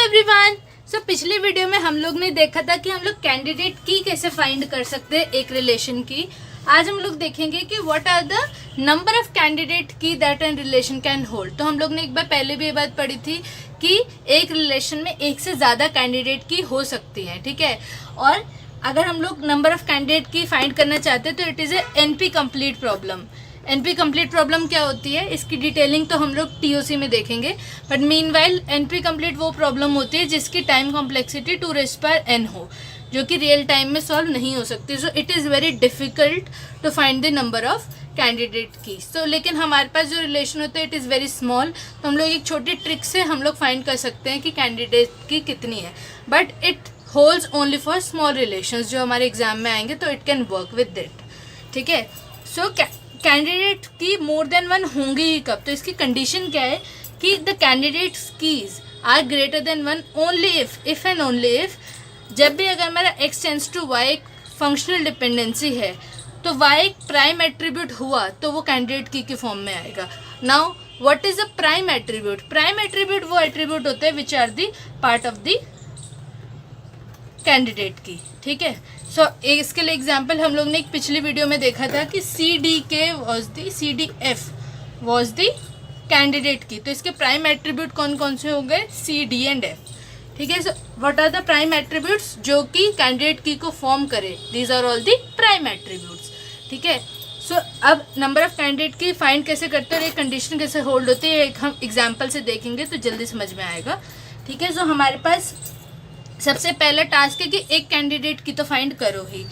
Everyone. पिछली video में हम लोग ने देखा था कि हम लोग कैंडिडेट की कैसे फाइंड कर सकते हैं एक रिलेशन की। आज हम लोग देखेंगे कि what are the number of candidate key that an relation can hold. तो हम लोग ने एक बार पहले भी ये बात पढ़ी थी कि एक रिलेशन में एक से ज़्यादा कैंडिडेट की हो सकती है, ठीक है। और अगर हम लोग number of candidate key find करना चाहते हैं तो it is a NP complete problem. NP complete problem क्या होती है, इसकी डिटेलिंग तो हम लोग टीओसी में देखेंगे। बट मीनवाइल एनपी कंप्लीट वो प्रॉब्लम होती है जिसकी टाइम कॉम्प्लेक्सिटी 2n हो, जो कि रियल टाइम में सॉल्व नहीं हो सकती। So it is very difficult to find the number of candidate key. So लेकिन हमारे पास जो रिलेशन होता है इट इज़ वेरी स्मॉल, तो हम लोग एक छोटी ट्रिक से हम लोग फाइंड कर सकते हैं कि कैंडिडेट की कितनी है। But it holds only for small relations जो हमारे एग्जाम में आएंगे, तो it can work with it, ठीक है। सो कैंडिडेट की मोर देन वन होंगी ही कब, तो इसकी कंडीशन क्या है कि the candidates keys are greater than one only if and only if, जब भी अगर हमारा x टेंड्स टू y एक फंक्शनल डिपेंडेंसी है तो y एक प्राइम एट्रीब्यूट हुआ तो वो कैंडिडेट की फॉर्म में आएगा। Now what is a prime attribute? Prime attribute वो एट्रीब्यूट होते हैं which are the part of the candidate key, ठीक है। सो इसके लिए एग्जांपल हम लोग ने एक पिछली वीडियो में देखा था कि CDK was the candidate key. तो इसके प्राइम एट्रीब्यूट कौन कौन से हो गए? C, D एंड F, ठीक है। So what are the prime attributes जो कि कैंडिडेट की को फॉर्म करे? These are all the prime attributes, ठीक है। सो अब number of candidate key find कैसे करते हैं और एक कंडीशन कैसे होल्ड होती है, एक हम एग्जाम्पल से देखेंगे तो जल्दी समझ में आएगा, ठीक है। सो हमारे पास सबसे पहला टास्क है कि एक कैंडिडेट की तो फाइंड करो ही।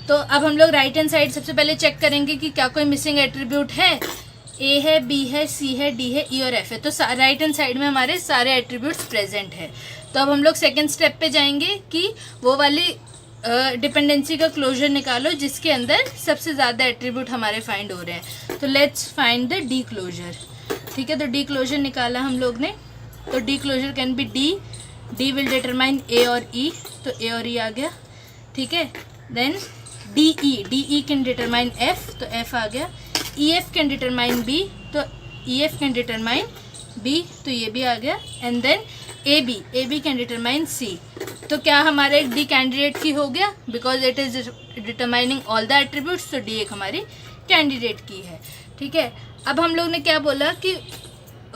तो अब हम लोग राइट हैंड साइड सबसे पहले चेक करेंगे कि क्या कोई मिसिंग एट्रीब्यूट है। A है, B है, C है, D है, E और F है। तो राइट हैंड साइड में हमारे सारे एट्रीब्यूट्स प्रेजेंट है। तो अब हम लोग सेकेंड स्टेप पे जाएंगे कि वो वाली डिपेंडेंसी का क्लोजर निकालो जिसके अंदर सबसे ज़्यादा एट्रीब्यूट हमारे फाइंड हो रहे हैं। तो let's find the d closure, ठीक है। तो डी क्लोजर निकाला हम लोग ने, तो D closure can be D will determine A और ई, तो ए और ई आ गया, ठीक है। Then D E can determine F, तो एफ आ गया। E F can determine B, तो E F can determine B, तो ये भी आ गया। And then A B can determine C. तो क्या हमारा एक डी कैंडिडेट की हो गया because it is determining all the attributes, तो डी एक हमारी कैंडिडेट की है, ठीक है। अब हम लोग ने क्या बोला कि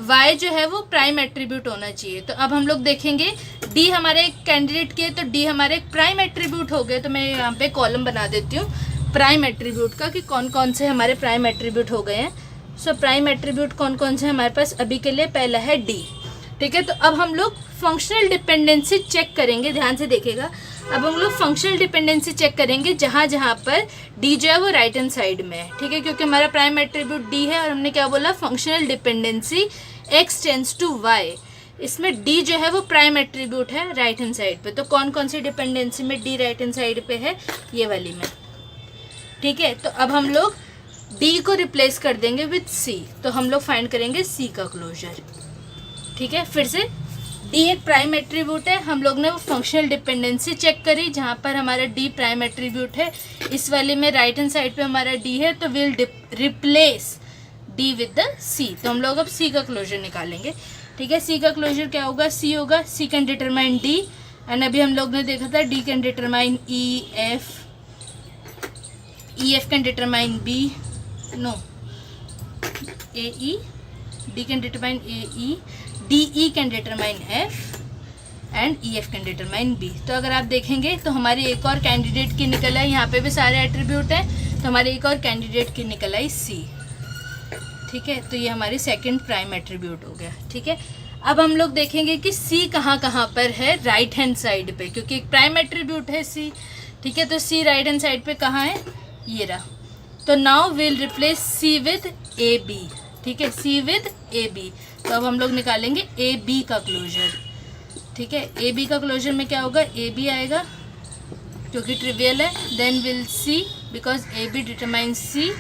y जो है वो प्राइम एट्रीब्यूट होना चाहिए। तो अब हम लोग देखेंगे d हमारे एक कैंडिडेट के, तो d हमारे एक प्राइम एट्रीब्यूट हो गए। तो मैं यहाँ पे कॉलम बना देती हूँ प्राइम एट्रीब्यूट का कि कौन कौन से हमारे प्राइम एट्रीब्यूट हो गए हैं। सो प्राइम एट्रीब्यूट कौन कौन से हमारे पास अभी के लिए? पहला है d, ठीक है। तो अब हम लोग फंक्शनल डिपेंडेंसी चेक करेंगे, ध्यान से देखिएगा। अब हम लोग फंक्शनल डिपेंडेंसी चेक करेंगे जहाँ जहाँ पर d जो है वो राइट हैंड साइड में है, ठीक है, क्योंकि हमारा प्राइम एट्रीब्यूट d है और हमने क्या बोला? Functional dependency x tends to y, इसमें d जो है वो प्राइम एट्रीब्यूट है राइट हैंड साइड पे। तो कौन कौन सी डिपेंडेंसी में d राइट हैंड साइड पे है? ये वाली में, ठीक है। तो अब हम लोग d को रिप्लेस कर देंगे विथ c, तो हम लोग फाइंड करेंगे c का क्लोजर, ठीक है। फिर से d एक प्राइम एट्रीब्यूट है, हम लोग ने वो फंक्शनल डिपेंडेंसी चेक करी जहाँ पर हमारा d प्राइम एट्रीब्यूट है। इस वाले में राइट हैंड साइड पे हमारा d है, तो will replace d with the c। तो हम लोग अब c का क्लोजर निकालेंगे, ठीक है। c का क्लोजर क्या होगा? c होगा, c can determine d, and अभी हम लोग ने देखा था d can determine e f can determine b, no a e, d can determine a e, d e can determine f and e f can determine b। तो अगर आप देखेंगे तो हमारी एक और कैंडिडेट की निकल आई, यहाँ पे भी सारे एट्रीब्यूट हैं, तो हमारी एक और कैंडिडेट की निकल आई c, ठीक है। तो ये हमारी सेकंड प्राइम एट्रीब्यूट हो गया, ठीक है। अब हम लोग देखेंगे कि c कहाँ कहाँ पर है? राइट हैंड साइड पे, क्योंकि एक प्राइम एट्रीब्यूट है c, ठीक है। तो c राइट हैंड साइड पे कहाँ है? ये रहा। तो now will replace c with a b, ठीक है, c विद ए बी। तो अब हम लोग निकालेंगे ए बी का क्लोजर, ठीक है। ए बी का क्लोजर में क्या होगा? ए बी आएगा क्योंकि ट्रिवियल है। Then will C, because A B determine C,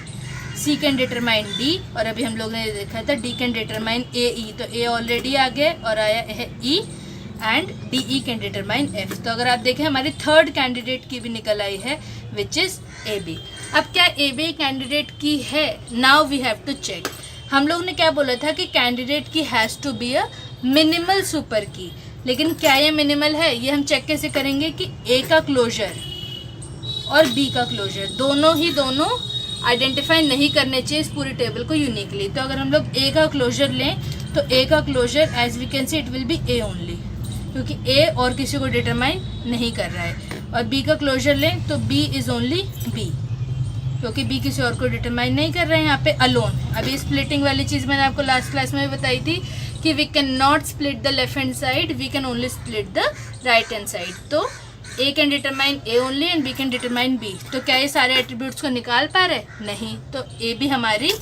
C can determine D, और अभी हम लोग ने देखा था D can determine A E, तो ए ऑलरेडी आ गया और आया है E, and D E can determine F. तो अगर आप देखें हमारी थर्ड कैंडिडेट की भी निकल आई है विच इज़ ए बी। अब क्या ए बी कैंडिडेट की है? Now we have to check. हम लोग ने क्या बोला था कि candidate key has to be a minimal super key. लेकिन क्या ये मिनिमल है, ये हम चेक कैसे करेंगे कि ए का क्लोजर और बी का क्लोजर दोनों आइडेंटिफाई नहीं करने चाहिए इस पूरी टेबल को यूनिकली। तो अगर हम लोग ए का क्लोजर लें तो ए का closure as we can see it will be a only, क्योंकि ए और किसी को डिटरमाइन नहीं कर रहा है। और बी का क्लोजर लें तो बी इज़ ओनली बी, क्योंकि बी किसी और को डिटरमाइन नहीं कर रहे हैं यहाँ पे अलोन। अभी स्प्लिटिंग वाली चीज़ मैंने आपको लास्ट क्लास में भी बताई थी कि we can not split the left hand side, we can only split the right hand side. तो A can determine A only and B can determine B. तो क्या ये सारे एट्रीब्यूट्स को निकाल पा रहे? नहीं। तो ए भी हमारी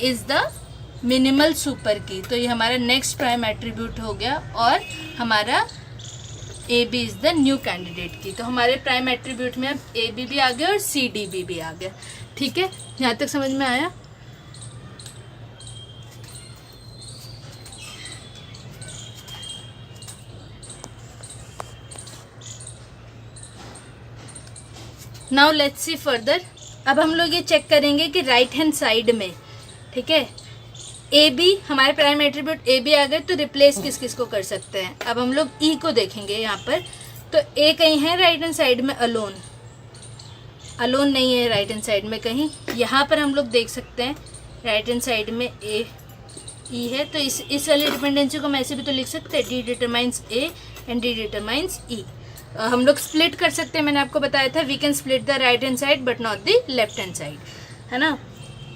इज़ द मिनिमल सुपर की, तो ये हमारा नेक्स्ट प्राइम एट्रीब्यूट हो गया और हमारा a b is the new candidate key. तो हमारे प्राइम एट्रीब्यूट में अब ए बी भी आ गया और सी डी बी भी आ गया। ठीक है, यहाँ तक समझ में आया? Now let's see further. अब हम लोग ये चेक करेंगे कि राइट हैंड साइड में, ठीक है, ए बी हमारे प्राइम एट्रीब्यूट ए बी आ गए, तो रिप्लेस किस किस को कर सकते हैं। अब हम लोग ई को देखेंगे यहाँ पर, तो ए कहीं है राइट हैंड साइड में अलोन, अलोन नहीं है राइट हैंड साइड में कहीं। यहाँ पर हम लोग देख सकते हैं राइट हैंड साइड में ए ई है, तो इस वाली डिपेंडेंसी को हम ऐसे भी तो लिख सकते हैं, D determines A and D determines E. हम लोग स्प्लिट कर सकते हैं, मैंने आपको बताया था we can split the right hand side but not the left hand side, है ना।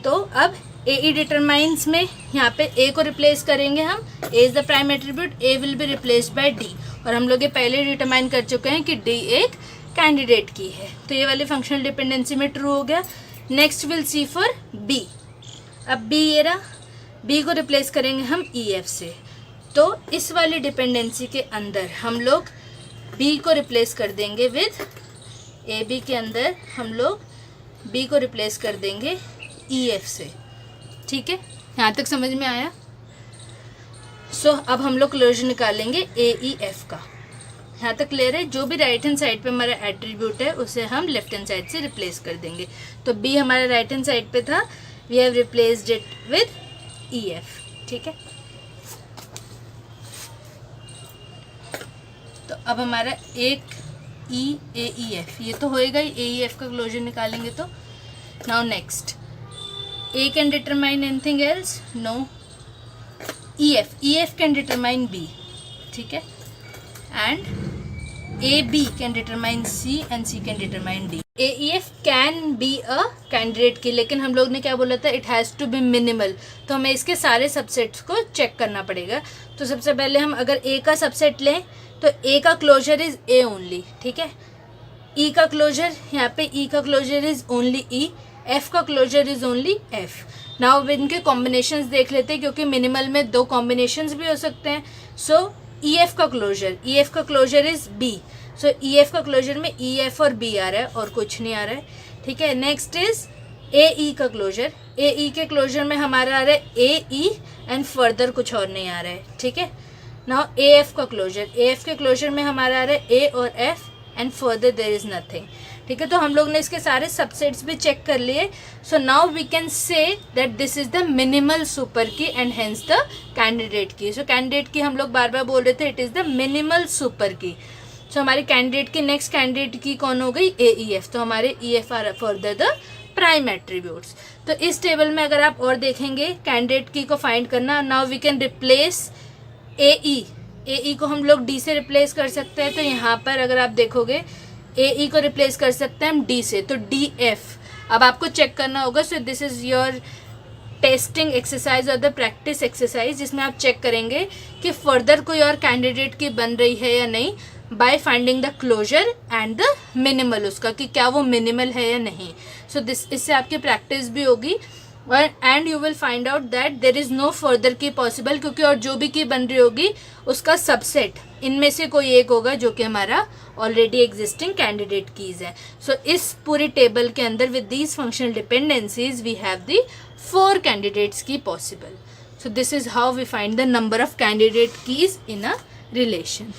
तो अब ए ई डिटरमाइंस में यहाँ पे ए को रिप्लेस करेंगे हम, A is the prime attribute, A will be replaced by D. और हम लोग ये पहले डिटरमाइन कर चुके हैं कि डी एक कैंडिडेट की है, तो ये वाली फंक्शनल डिपेंडेंसी में ट्रू हो गया। Next will see for b. अब बी ये रहा, बी को रिप्लेस करेंगे हम ई एफ से, तो इस वाली डिपेंडेंसी के अंदर हम लोग बी को रिप्लेस कर देंगे विद ए बी के अंदर हम लोग बी को रिप्लेस कर देंगे ई एफ से। ठीक है, यहाँ तक समझ में आया? सो अब हम लोग क्लोजर निकालेंगे ए ई एफ का। यहाँ तक क्लियर है? जो भी राइट हैंड साइड पे हमारा एट्रीब्यूट है उसे हम लेफ्ट हैंड साइड से रिप्लेस कर देंगे। तो बी हमारा राइट हैंड साइड पे था, we have replaced it with e f. ठीक है, तो अब हमारा एक ई ए ई एफ ये तो होएगा ही, ए ई एफ का क्लोजर निकालेंगे तो। Now next, a can determine anything else? No. E F can determine b, ठीक है, and a B can determine c and c can determine d. A e F can be a candidate key, लेकिन हम लोग ने क्या बोला था, it has to be minimal. तो हमें इसके सारे सबसेट्स को चेक करना पड़ेगा। तो सबसे पहले हम अगर ए का सबसेट लें तो ए का क्लोजर इज़ ए ओनली, ठीक है। ई का क्लोजर, यहाँ पे ई का closure is only E, F का closure is only F. Now इनके कॉम्बिनेशंस देख लेते हैं, क्योंकि मिनिमल में दो कॉम्बिनेशंस भी हो सकते हैं। सो ई एफ का closure is b, so e F का क्लोजर में ई एफ और बी आ रहा है और कुछ नहीं आ रहा है, ठीक है। नेक्स्ट इज ए ई का क्लोजर, ए ई के क्लोजर में हमारा आ रहा है ए ई एंड फर्दर कुछ और नहीं आ रहा है, ठीक है। नाउ ए एफ का क्लोजर, ए एफ के क्लोजर में हमारा आ रहा है ए और F and further there is nothing, ठीक है। तो हम लोग ने इसके सारे सबसेट्स भी चेक कर लिए। So now we can say that this is the minimal super key and hence the candidate key. So candidate की हम लोग बार बार बोल रहे थे it is the minimal super की। सो हमारे कैंडिडेट की नेक्स्ट कैंडिडेट की कौन हो गई, ए ई एफ। तो हमारे E F R further the prime attributes. तो इस टेबल में अगर आप और देखेंगे कैंडिडेट की को फाइंड करना, नाउ वी कैन रिप्लेस ए ई को हम लोग डी से रिप्लेस कर सकते हैं। तो यहाँ पर अगर आप देखोगे ए ई को रिप्लेस कर सकते हैं हम डी से, तो डी एफ। अब आपको चेक करना होगा, so this is your testing exercise और द प्रैक्टिस एक्सरसाइज, जिसमें आप चेक करेंगे कि फर्दर कोई और कैंडिडेट की बन रही है या नहीं by finding the closer and the minimal उसका, कि क्या वो मिनिमल है या नहीं। सो इससे आपकी प्रैक्टिस भी होगी और and you will find out that there is no further key possible, क्योंकि और जो भी की बन रही होगी उसका सबसेट इनमें से कोई एक होगा जो कि हमारा ऑलरेडी एग्जिस्टिंग कैंडिडेट कीज है। सो इस पूरी टेबल के अंदर with these functional dependencies we have the 4 candidates key possible. So this is how we find the number of candidate keys in a relation.